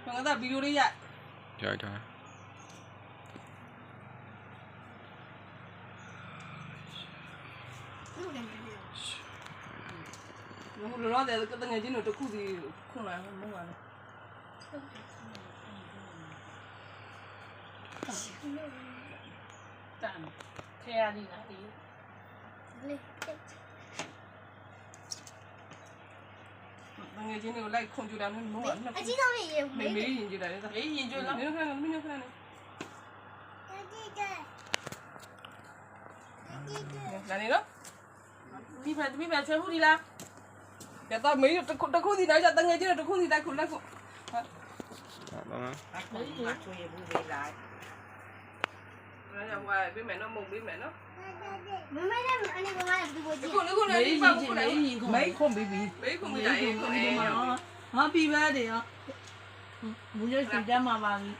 ငါသားဗီဒီယိုလေးရိုက် ရိုက်တာ ဟိုလောတဲ့တငယ်ချင်းတို့တခုစီခွန်လာမဟုတ်ပါနဲ့ တန်ခဲရည်လားဒီ တငယ်ချင်းတွေကိုလိုက်ခွန်ကြူတာမျိုးမဟုတ်ပါနဲ့ အကြီးဆုံးရေ မေမေးရင်ကြည့်တယ်သား အေးရင်ကျွလား မင်းခဏမင်းခဏနဲ့လာနေနော် မိဖက်ချဲဘူးဒီလား ရတော့မေးတခုစီလိုက်ကြတငယ်ချင်းတို့တခုစီလိုက်ခုလိုက်ခု ဘာမ ငါချွေဘူးလေးလိုက် အဲ့ဒါဟိုပေးမယ်နော်မုံပေးမယ်နော် မမနဲ့အနေကလည်းဒီကိုကြည့် ခုလည်းခုလည်းဒီပါခုလည်း မိတ်ခွန်ပြီးပြီ မေးခုမတိုင်းခုအေး ဟာပြီပဲတယ်ရောဘူးရွှေစီတမ်းမှာပါပြီ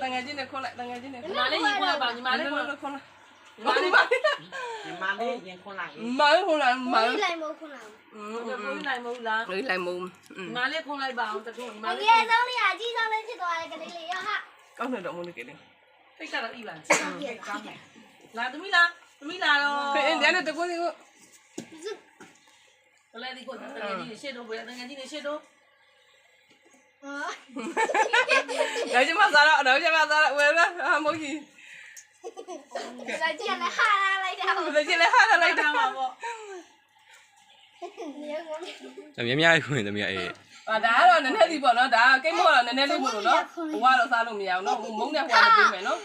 တငယ်ချင်းတွေခွန်လိုက်တငယ်ချင်းတွေ ညီမလေးရင်ခွန်းပါညီမလေးခွန်း ခွန်လိုက် ညီမလေး ဒီမလေးရင်ခွန်လိုက် မိုင်းခွန်လိုက်မိုင်း လိုက်မခုနက ကိုယ်နိုင်မဟုတ်လား လေးလိုက်မုံ ညီမလေးခွန်းလိုက်ပါအောင်တထုံညီမ အ လေး ကြီးဆုံးလေးအကြီးဆုံးလေးဖြစ်သွားတယ်ကလေးလေးရဟာ ကောင်းတယ်တော့မလို့ကလေး စိတ်ကတော့ဤပါ ကောင်းမယ် လာသမီးလာတော့ ဖေးအင်းတဲ့တကူစီကို ဘလဲဒီကိုတကယ်ကြီးရှေ့တော့ဘယ်တကယ်ကြီးနေရှေ့တော့ ဒါကျမစားတော့ဒါကျမစားတော့ဝယ်လားဟာမဟုတ်ကြီး လာကြည့်လည်းဟာလိုက်တာ ဒါကျလည်းဟာလိုက်တာ မှာပေါ့ နေကုန် သမီးအများကြီးဝင်သမီးအေး ဒါကတော့နည်းနည်းစီပေါ့နော်ဒါကိတ်မောတော့နည်းနည်းလေးပို့လို့နော်ဟိုကတော့စားလို့မရအောင်နော်မုံနဲ့ဟိုကတော့ပေးမယ်နော်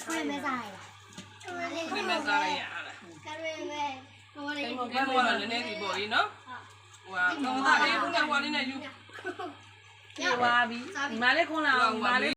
ခွေးမစားရ ပေးမယ်စားလိုက်ရလား ကရဲမဲဟိုလေး ကိတ်မောကတော့နည်းနည်းစီပေါ့ကြီးနော်ဟိုကတော့ဒါလေးဘုန်းနဲ့ဟိုလေးနဲ့ယူ ပြေသွားပြီညီမလေးခွန်းလာအောင်ညီမလေး